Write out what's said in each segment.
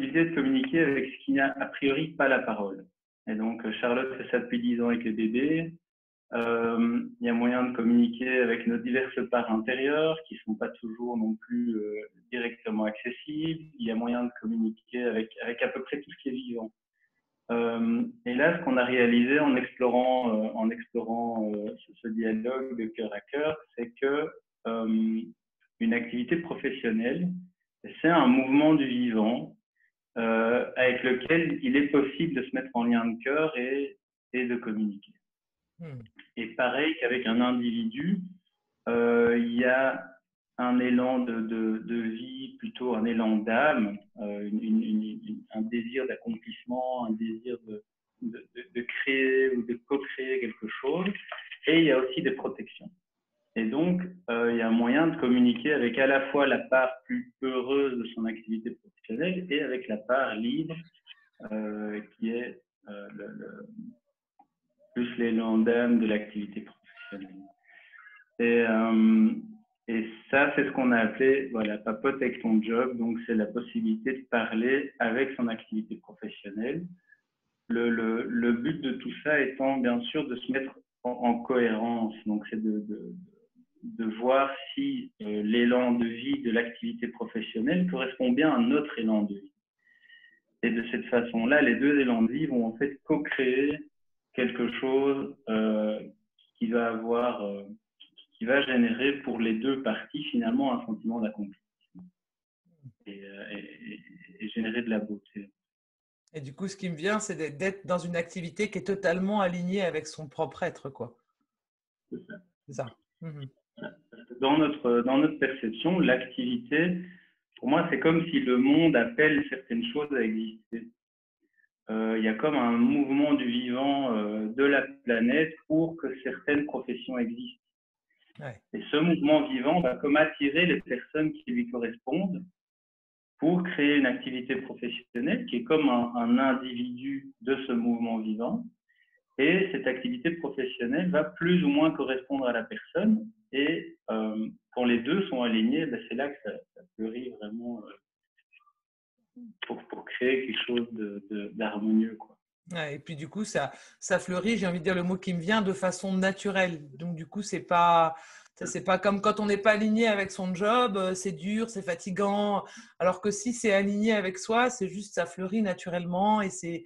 possibilité de communiquer avec ce qui n'a a priori pas la parole. Et donc, Charlotte fait ça depuis 10 ans avec les bébés. Il y a moyen de communiquer avec nos diverses parts intérieures qui ne sont pas toujours non plus directement accessibles. Il y a moyen de communiquer avec à peu près tout ce qui est vivant. Et là, ce qu'on a réalisé en explorant ce dialogue de cœur à cœur, c'est que une activité professionnelle, c'est un mouvement du vivant avec lequel il est possible de se mettre en lien de cœur et de communiquer. Et pareil qu'avec un individu, il y a un élan de vie, plutôt un élan d'âme, un désir d'accomplissement, un désir de créer ou de co-créer quelque chose. Et il y a aussi des protections. Et donc, il y a un moyen de communiquer avec à la fois la part plus heureuse de son activité professionnelle et avec la part libre, qui est plus l'élan d'âme de l'activité professionnelle. Et ça, c'est ce qu'on a appelé, voilà, papote avec ton job. Donc, c'est la possibilité de parler avec son activité professionnelle. Le but de tout ça étant, bien sûr, de se mettre en cohérence. Donc, c'est de voir si l'élan de vie de l'activité professionnelle correspond bien à notre élan de vie. Et de cette façon-là, les deux élans de vie vont en fait co-créer quelque chose qui va générer pour les deux parties finalement un sentiment d'accomplissement et générer de la beauté. Et du coup, ce qui me vient, c'est d'être dans une activité qui est totalement alignée avec son propre être, quoi. C'est ça. C'est ça. Dans notre perception, l'activité, pour moi, c'est comme si le monde appelle certaines choses à exister. Il y a comme un mouvement du vivant de la planète pour que certaines professions existent. Ouais. Et ce mouvement vivant va comme attirer les personnes qui lui correspondent pour créer une activité professionnelle qui est comme un individu de ce mouvement vivant. Et cette activité professionnelle va plus ou moins correspondre à la personne. Et quand les deux sont alignés, ben c'est là que ça fleurit vraiment pour créer quelque chose d'harmonieux, quoi. Ouais, et puis du coup, ça fleurit, j'ai envie de dire le mot qui me vient, de façon naturelle. Donc du coup, c'est pas comme quand on n'est pas aligné avec son job, c'est dur, c'est fatigant. Alors que si c'est aligné avec soi, c'est juste ça fleurit naturellement et c'est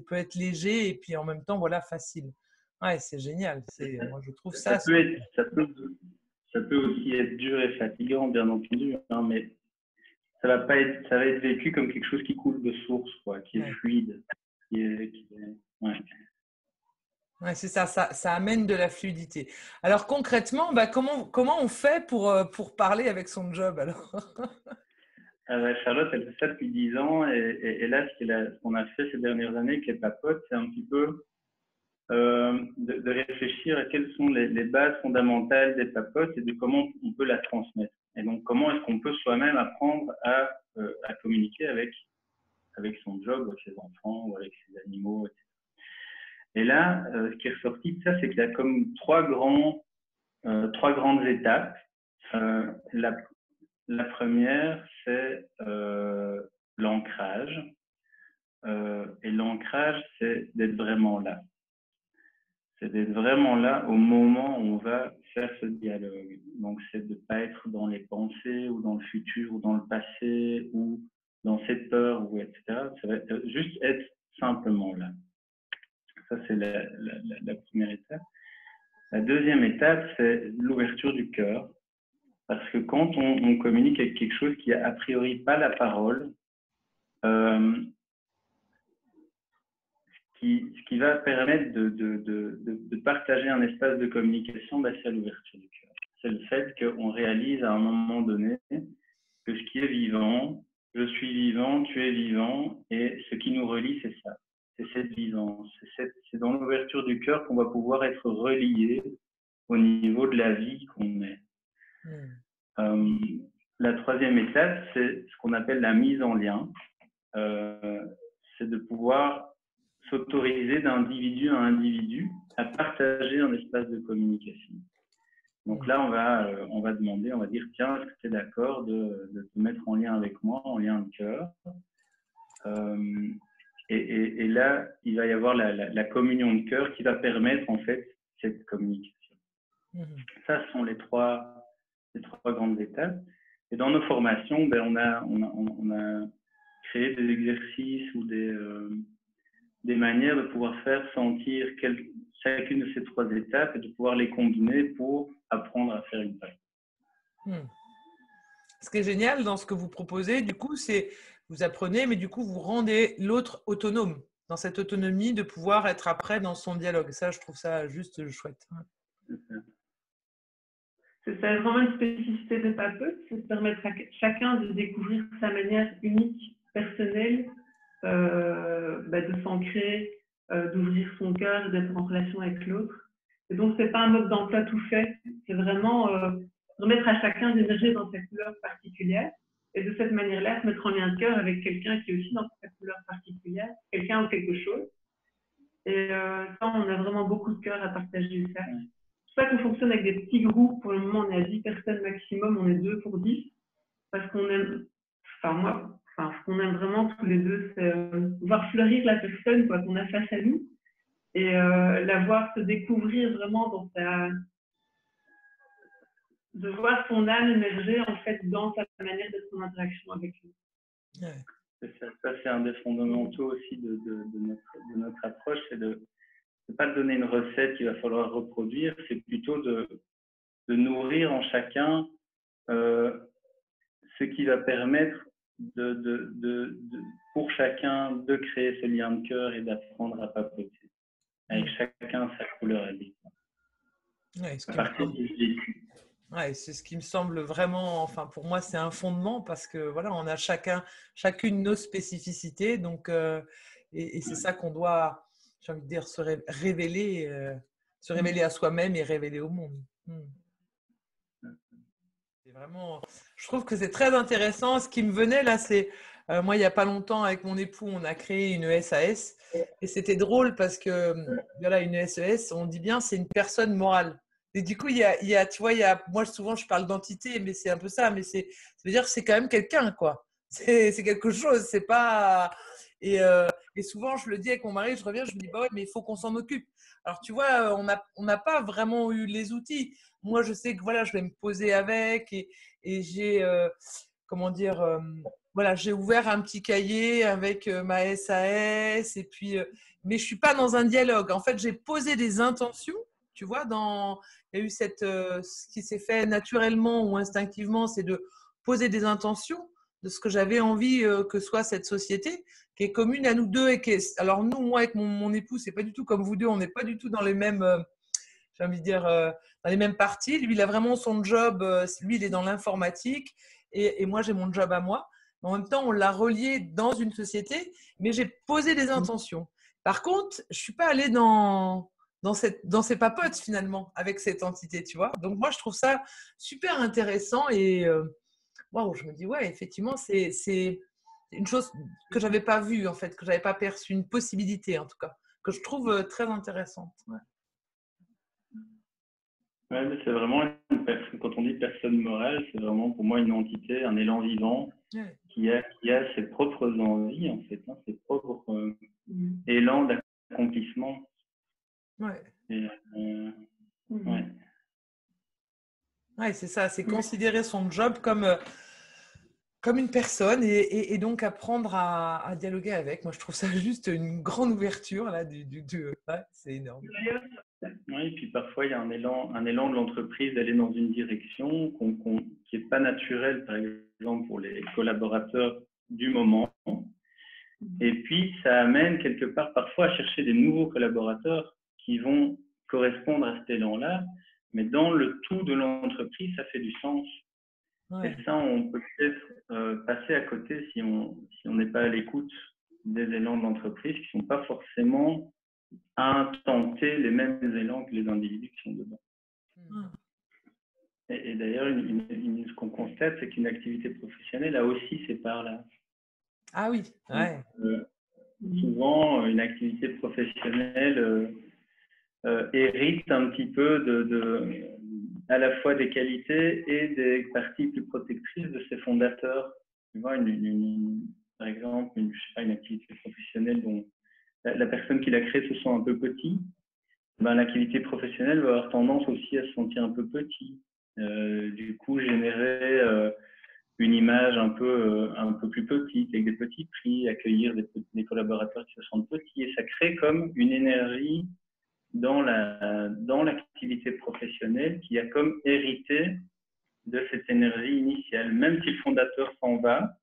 peut être léger et puis en même temps, voilà, facile. Ouais, c'est génial. Moi, je trouve ça. Ça peut aussi être dur et fatigant, bien entendu, hein, mais ça va être vécu comme quelque chose qui coule de source, quoi, qui est fluide, Ouais, c'est ça, ça amène de la fluidité. Alors concrètement, comment on fait pour parler avec son job alors? Charlotte, elle fait ça depuis 10 ans et là, ce qu'on a fait ces dernières années avec les papotes, c'est un petit peu de réfléchir à quelles sont les bases fondamentales des papotes et de comment on peut la transmettre. Et donc, comment est-ce qu'on peut soi-même apprendre à communiquer avec son job, avec ses enfants ou avec ses animaux, etc. Et là, ce qui est ressorti de ça, c'est qu'il y a comme trois grandes étapes. La première, c'est l'ancrage. Et l'ancrage, c'est d'être vraiment là. C'est d'être vraiment là au moment où on va faire ce dialogue. Donc, c'est de ne pas être dans les pensées ou dans le futur ou dans le passé ou dans cette peur, ou etc. Ça va juste être simplement là. Ça, c'est la première étape. La deuxième étape, c'est l'ouverture du cœur. Parce que quand on communique avec quelque chose qui n'a a priori pas la parole, ce qui va permettre de partager un espace de communication, c'est l'ouverture du cœur. C'est le fait qu'on réalise à un moment donné que ce qui est vivant, je suis vivant, tu es vivant, et ce qui nous relie, c'est ça. C'est cette vivance. C'est dans l'ouverture du cœur qu'on va pouvoir être relié au niveau de la vie qu'on est. La troisième étape, c'est ce qu'on appelle la mise en lien. C'est de pouvoir s'autoriser d'individu à individu à partager un espace de communication. Donc là, on va demander, on va dire, tiens, est-ce que tu es d'accord de te mettre en lien avec moi, en lien de cœur? Et là, il va y avoir la communion de cœur qui va permettre en fait cette communication. Ça, ce sont les trois grandes étapes. Et dans nos formations, on a créé des exercices ou des manières de pouvoir faire sentir chacune de ces trois étapes et de pouvoir les combiner pour apprendre à faire une pratique. Ce qui est génial dans ce que vous proposez, du coup, c'est vous apprenez, mais du coup, vous rendez l'autre autonome, dans cette autonomie de pouvoir être après dans son dialogue. Ça, je trouve ça juste chouette. C'est vraiment une spécificité des thérapeutes, c'est de permettre à chacun de découvrir sa manière unique, personnelle, de s'ancrer, d'ouvrir son cœur, d'être en relation avec l'autre. Et donc, ce n'est pas un mode d'emploi tout fait, c'est vraiment remettre à chacun d'émerger dans sa couleur particulière et de cette manière-là, se mettre en lien de cœur avec quelqu'un qui est aussi dans sa couleur particulière, quelqu'un ou quelque chose. Et ça, on a vraiment beaucoup de cœur à partager ça. C'est pour ça qu'on fonctionne avec des petits groupes. Pour le moment, on est à 10 personnes maximum, on est 2 pour 10. Parce qu'on aime, ce qu'on aime vraiment tous les deux, c'est voir fleurir la personne qu'on a face à nous et la voir se découvrir vraiment dans de voir son âme émerger en fait dans sa manière d'être en interaction avec lui. Ouais. Ça, c'est un des fondamentaux aussi de notre approche, c'est de ne pas donner une recette qu'il va falloir reproduire, c'est plutôt de nourrir en chacun ce qui va permettre pour chacun de créer ce lien de cœur et d'apprendre à papoter avec chacun sa couleur à lui. Ouais, c'est ce qui me semble vraiment, enfin pour moi c'est un fondement parce que voilà, on a chacune nos spécificités, donc et c'est ça qu'on doit, j'ai envie de dire, se révéler à soi-même et révéler au monde. C'est vraiment, je trouve que c'est très intéressant. Ce qui me venait là, c'est moi il n'y a pas longtemps avec mon époux, on a créé une SAS et c'était drôle parce que voilà, une SAS, on dit bien c'est une personne morale. Et du coup, tu vois, moi souvent je parle d'entité, mais c'est un peu ça, mais ça veut dire que c'est quand même quelqu'un, quoi. C'est quelque chose, c'est pas. Et souvent je le dis avec mon mari, je reviens, je me dis bah ouais, mais il faut qu'on s'en occupe. Alors tu vois, on n'a pas vraiment eu les outils. Moi, je sais que voilà, je vais me poser avec et j'ai comment dire, voilà, j'ai ouvert un petit cahier avec ma SAS et puis, mais je suis pas dans un dialogue. En fait, j'ai posé des intentions. Tu vois, il y a eu ce qui s'est fait naturellement ou instinctivement, c'est de poser des intentions de ce que j'avais envie que soit cette société, qui est commune à nous deux. Alors nous, moi avec mon époux, c'est pas du tout comme vous deux, on n'est pas du tout dans les mêmes, j'ai envie de dire, dans les mêmes parties. Lui, il a vraiment son job, lui, il est dans l'informatique et moi, j'ai mon job à moi. En même temps, on l'a relié dans une société, mais j'ai posé des intentions. Par contre, je suis pas allée dans ces papotes finalement avec cette entité, tu vois. Donc moi, je trouve ça super intéressant et waouh, je me dis ouais, effectivement, c'est une chose que j'avais pas vue en fait, que j'avais pas perçue, une possibilité en tout cas, que je trouve très intéressante. Ouais. Ouais, mais c'est vraiment quand on dit personne morale, c'est vraiment pour moi une entité, un élan vivant qui a ses propres envies en fait, ses propres élans d'accomplissement. Ouais. Ouais. Ouais, c'est ça, c'est considérer son job comme une personne et donc apprendre à dialoguer avec. Moi, je trouve ça juste une grande ouverture là, ouais, c'est énorme. Oui, et puis parfois il y a un élan de l'entreprise d'aller dans une direction qui n'est pas naturelle, par exemple pour les collaborateurs du moment. Et puis ça amène quelque part parfois à chercher des nouveaux collaborateurs qui vont correspondre à cet élan-là, mais dans le tout de l'entreprise, ça fait du sens. Ouais. Et ça, on peut peut-être passer à côté si on n'est pas à l'écoute des élans de l'entreprise qui ne sont pas forcément à tenter les mêmes élans que les individus qui sont dedans. Et d'ailleurs, ce qu'on constate, c'est qu'une activité professionnelle a aussi ces parts-là. Ah oui, ouais. Souvent, une activité professionnelle hérite un petit peu à la fois des qualités et des parties plus protectrices de ses fondateurs. Tu vois, une par exemple, je sais pas, une activité professionnelle dont la personne qui l'a créée se sent un peu petit, ben, l'activité professionnelle va avoir tendance aussi à se sentir un peu petit. Du coup, générer une image un peu plus petite, avec des petits prix, accueillir des collaborateurs qui se sentent petits, et ça crée comme une énergie dans l'activité professionnelle qui a comme hérité de cette énergie initiale. Même si le fondateur s'en va,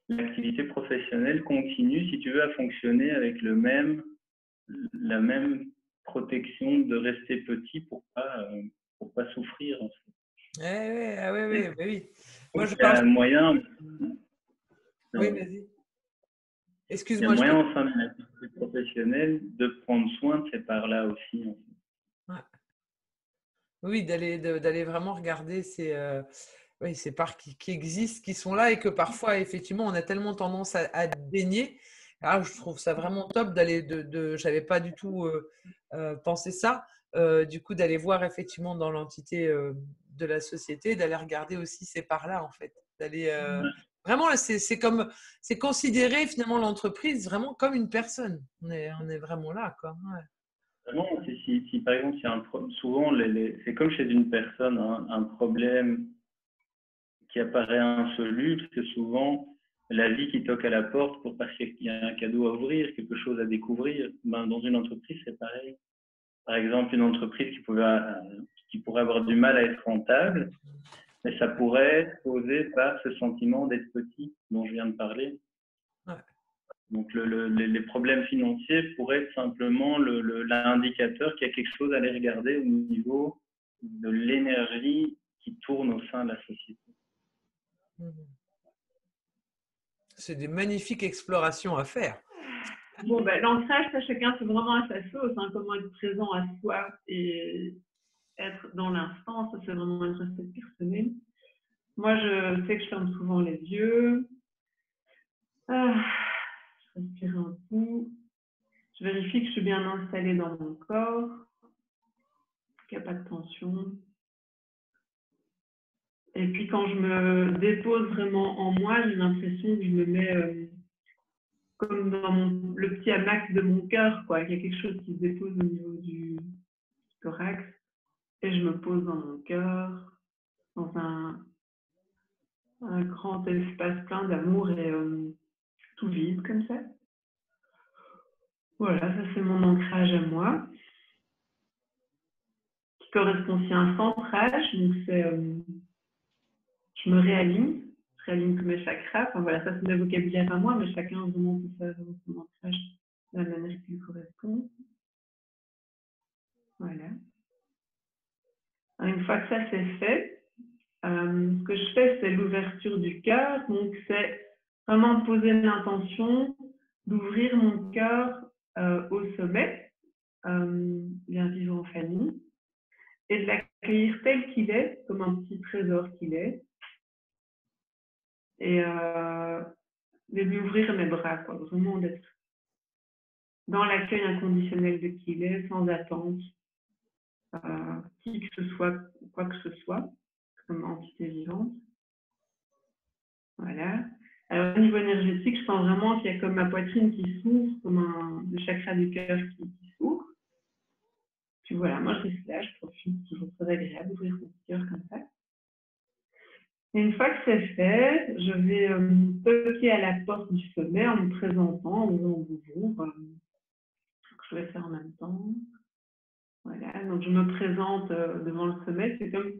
l'activité professionnelle continue, si tu veux, à fonctionner avec la même protection de rester petit pour pas souffrir. En fait. Oui. Moi, Donc, je il y parle. a moyen, Oui, vas-y. il y a Excuse-moi, moyen au sein d'une activité professionnelle de prendre soin de ces parts-là aussi. En fait. Ouais. Oui, d'aller vraiment regarder ces parts qui existent, qui sont là et que parfois, effectivement, on a tellement tendance à dénier. Ah, je trouve ça vraiment top d'aller j'avais pas du tout pensé ça. Du coup, d'aller voir effectivement dans l'entité de la société, d'aller regarder aussi ces parts-là, en fait. Vraiment, c'est considérer finalement l'entreprise vraiment comme une personne. On est vraiment là, quoi. Ouais. Non, si par exemple, souvent, c'est comme chez une personne, hein, un problème qui apparaît insoluble, c'est souvent la vie qui toque à la porte parce qu'il y a un cadeau à ouvrir, quelque chose à découvrir. Ben, dans une entreprise, c'est pareil. Par exemple, une entreprise qui pourrait avoir du mal à être rentable, mais ça pourrait être causé par ce sentiment d'être petit dont je viens de parler. Ouais. Donc, les problèmes financiers pourraient être simplement l'indicateur qu'il y a quelque chose à aller regarder au niveau de l'énergie qui tourne au sein de la société. C'est des magnifiques explorations à faire. Bon, ben, l'ancrage, ça, chacun fait vraiment à sa sauce, hein, comment être présent à soi et être dans l'instant, ça, c'est vraiment une recette personnelle. Moi, je sais que je ferme souvent les yeux. Je respire un coup. Je vérifie que je suis bien installée dans mon corps, qu'il n'y a pas de tension. Et puis, quand je me dépose vraiment en moi, j'ai l'impression que je me mets comme dans le petit hamac de mon cœur, quoi. Il y a quelque chose qui se dépose au niveau du thorax. Et je me pose dans mon cœur, dans un grand espace plein d'amour et tout vide comme ça. Voilà, ça c'est mon ancrage à moi, qui correspond aussi à un centrage. Donc c'est, je me réaligne, je réaligne tous mes chakras. Enfin voilà, ça c'est mes vocabulaire à moi, mais chacun vraiment peut faire son ancrage de la manière qui lui correspond. Voilà. Alors, une fois que ça c'est fait, ce que je fais c'est l'ouverture du cœur. Donc c'est vraiment poser l'intention d'ouvrir mon cœur au sommet, bien vivre en famille, et de l'accueillir tel qu'il est, comme un petit trésor qu'il est, et de lui ouvrir mes bras, quoi, vraiment d'être dans l'accueil inconditionnel de qui il est, sans attente, qui que ce soit, quoi que ce soit, comme entité vivante. Voilà. Alors, au niveau énergétique, je sens vraiment qu'il y a comme ma poitrine qui s'ouvre, comme le chakra du cœur qui s'ouvre. Puis voilà, moi je reste là, je profite, toujours très agréable d'ouvrir son cœur comme ça. Et une fois que c'est fait, je vais toquer à la porte du sommet en me présentant, en disant bonjour. Je vais faire en même temps. Voilà, donc je me présente devant le sommet. C'est comme,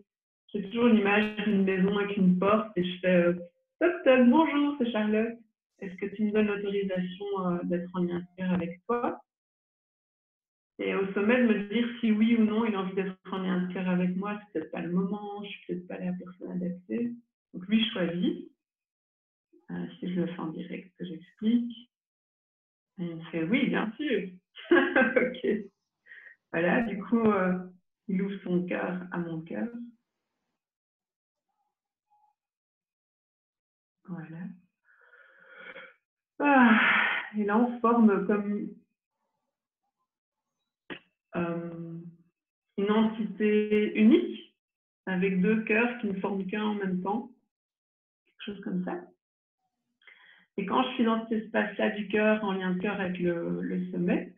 j'ai toujours l'image d'une maison avec une porte et je fais toc toc, bonjour, c'est Charlotte. Est-ce que tu me donnes l'autorisation d'être en lien de cœur avec toi? Et au sommet, de me dire si oui ou non il a envie d'être en lien de cœur avec moi. C'est peut-être pas le moment, je suis peut-être pas la personne adaptée. Donc lui choisit. Si je le fais en direct, que j'explique. Et il me fait oui, bien sûr. Ok. Voilà, du coup, il ouvre son cœur à mon cœur. Voilà. Et là, on forme comme une entité unique, avec deux cœurs qui ne forment qu'un en même temps. Quelque chose comme ça. Et quand je suis dans cet espace-là du cœur, en lien de cœur avec le sommet,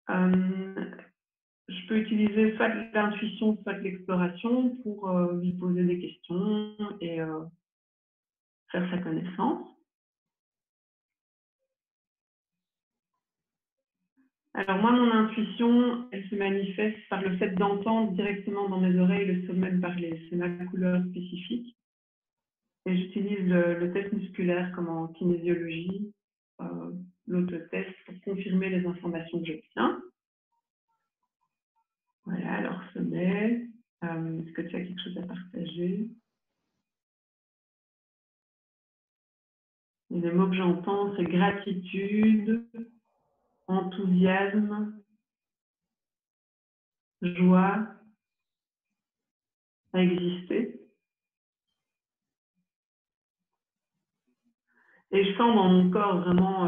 je peux utiliser soit de l'intuition, soit de l'exploration pour lui poser des questions et faire sa connaissance. Alors moi, mon intuition, elle se manifeste par le fait d'entendre directement dans mes oreilles le sommet me parler. C'est ma couleur spécifique. Et j'utilise le test musculaire comme en kinésiologie, l'autotest pour confirmer les informations que j'obtiens. Voilà, alors sommet. Est-ce que tu as quelque chose à partager? Et les mots que j'entends, c'est gratitude, enthousiasme, joie à exister. Et je sens dans mon corps vraiment,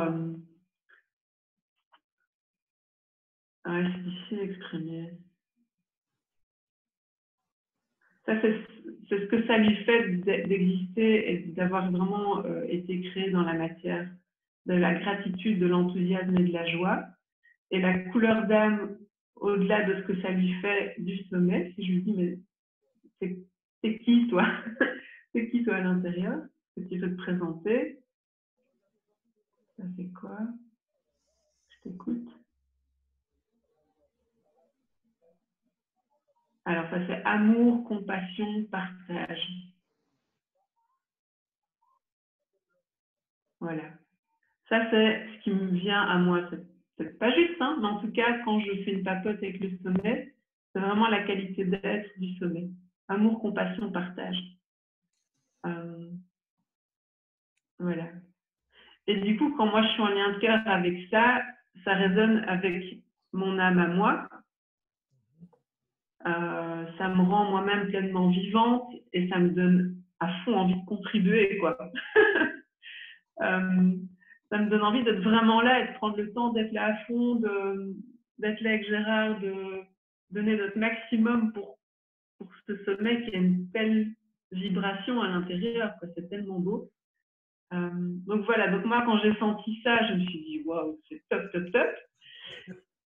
c'est difficile à exprimer. Ça, c'est ce que ça lui fait d'exister et d'avoir vraiment été créé dans la matière, de la gratitude, de l'enthousiasme et de la joie. Et la couleur d'âme, au-delà de ce que ça lui fait du sommet, si je lui dis, mais c'est qui toi? C'est qui toi à l'intérieur? Ce que tu veux te présenter? Ça c'est quoi? Je t'écoute. Alors ça c'est amour, compassion, partage. Voilà. Ça c'est ce qui me vient à moi. C'est pas juste, hein, mais en tout cas, quand je fais une papote avec le sommet, c'est vraiment la qualité d'être du sommet. Amour, compassion, partage. Voilà. Et du coup, quand moi je suis en lien de cœur avec ça, ça résonne avec mon âme à moi. Ça me rend moi-même pleinement vivante et ça me donne à fond envie de contribuer, quoi. Ça me donne envie d'être vraiment là et de prendre le temps d'être là à fond, d'être là avec Gérard, de donner notre maximum pour ce sommet qui a une telle vibration à l'intérieur, c'est tellement beau. Donc voilà, donc moi quand j'ai senti ça, je me suis dit waouh, c'est top, top, top.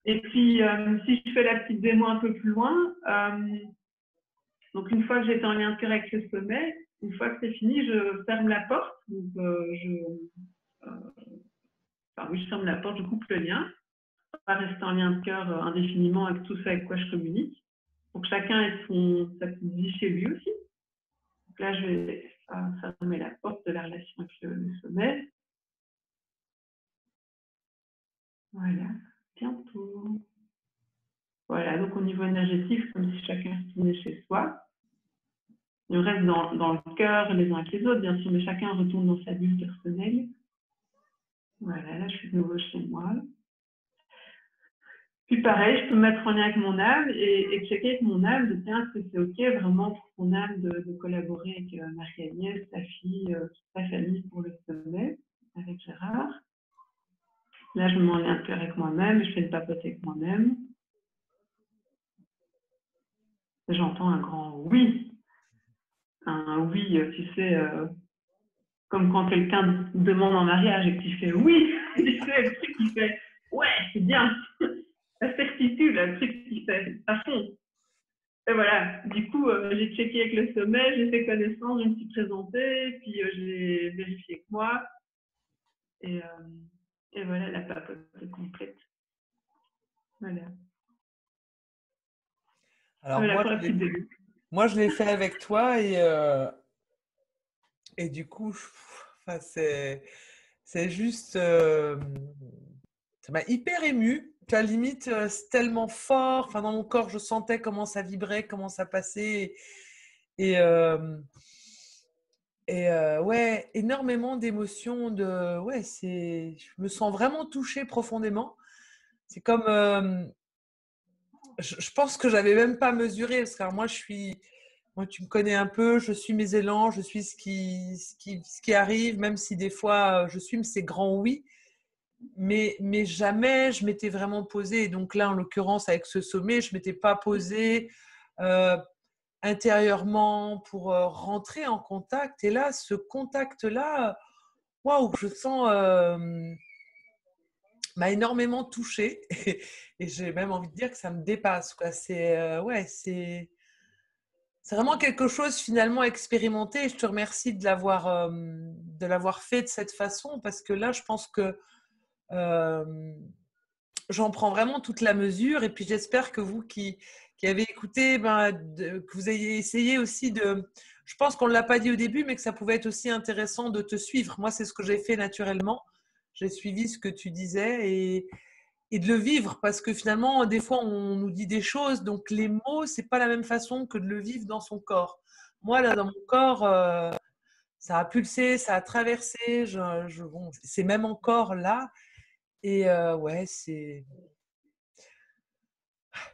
Et puis si je fais la petite démo un peu plus loin, donc une fois que j'étais en lien de cœur avec le sommet, une fois que c'est fini, je ferme la porte. Donc je ferme la porte, je coupe le lien. Je ne vais pas rester en lien de cœur indéfiniment avec tout ça avec quoi je communique. Donc chacun ait sa petite vie chez lui aussi. Donc là, je vais fermer la porte de la relation avec le sommet. Voilà, bientôt. Voilà, donc au niveau énergétique, comme si chacun retournait chez soi. On reste dans le cœur les uns avec les autres, bien sûr, mais chacun retourne dans sa bulle personnelle. Voilà, là, je suis de nouveau chez moi. Puis pareil, je peux me mettre en lien avec mon âme et checker avec mon âme de tiens, est-ce que c'est OK vraiment pour mon âme de collaborer avec Marie-Agnès, sa fille, toute sa famille pour le sommet, avec Gérard. Là, je me mets en lien de cœur avec moi-même et je fais une papote avec moi-même. J'entends un grand oui. Un oui, tu sais, comme quand quelqu'un demande en mariage et que tu fais oui, tu sais, le truc qui fait ouais, c'est bien. La certitude, le truc qui fait à fond. Et voilà, du coup, j'ai checké avec le sommet, j'ai fait connaissance, je me suis présentée, puis j'ai vérifié avec moi. Et voilà, la papote est complète. Voilà. Alors, voilà moi, je l'ai fait avec toi et du coup, c'est juste, ça m'a hyper émue. Tu as limite, c'est tellement fort. Enfin, dans mon corps, je sentais comment ça vibrait, comment ça passait. Et ouais, énormément d'émotions. Ouais, je me sens vraiment touchée profondément. C'est comme, je pense que j'avais même pas mesuré parce que moi, moi, tu me connais un peu, je suis mes élans, je suis ce qui arrive, même si des fois je suis ces grands oui, mais jamais je m'étais vraiment posée. Et donc là, en l'occurrence, avec ce sommet, je m'étais pas posée intérieurement pour rentrer en contact. Et là, ce contact-là, waouh, je sens, m'a énormément touchée et j'ai même envie de dire que ça me dépasse, quoi. Ouais, c'est vraiment quelque chose finalement à expérimenter et je te remercie de l'avoir fait de cette façon parce que là, je pense que j'en prends vraiment toute la mesure et puis j'espère que vous qui avez écouté, que vous ayez essayé aussi de… Je pense qu'on ne l'a pas dit au début, mais que ça pouvait être aussi intéressant de te suivre. Moi, c'est ce que j'ai fait naturellement. J'ai suivi ce que tu disais et de le vivre parce que finalement, des fois, on nous dit des choses, donc les mots, c'est pas la même façon que de le vivre dans son corps. Moi, là, dans mon corps, ça a pulsé, ça a traversé, bon, c'est même encore là. Et ouais,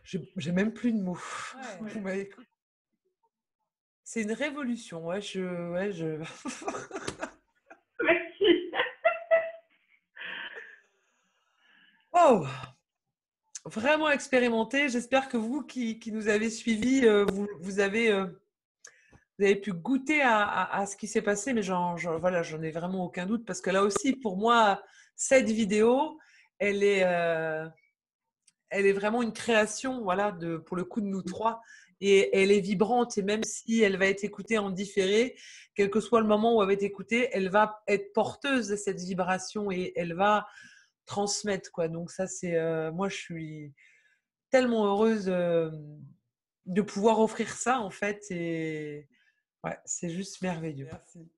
j'ai même plus de mots. Ouais. Bah, écoute, c'est une révolution. Ouais. Merci. Oh, vraiment expérimenté. J'espère que vous qui nous avez suivis, vous avez pu goûter à ce qui s'est passé, mais voilà, j'en ai vraiment aucun doute parce que là aussi, pour moi, cette vidéo, elle est, euh, elle est vraiment une création, voilà, pour le coup de nous trois. Et elle est vibrante. Et même si elle va être écoutée en différé, quel que soit le moment où elle va être écoutée, elle va être porteuse de cette vibration et elle va transmettre, quoi. Donc ça, moi, je suis tellement heureuse de pouvoir offrir ça, en fait. Et ouais, c'est juste merveilleux. Merci.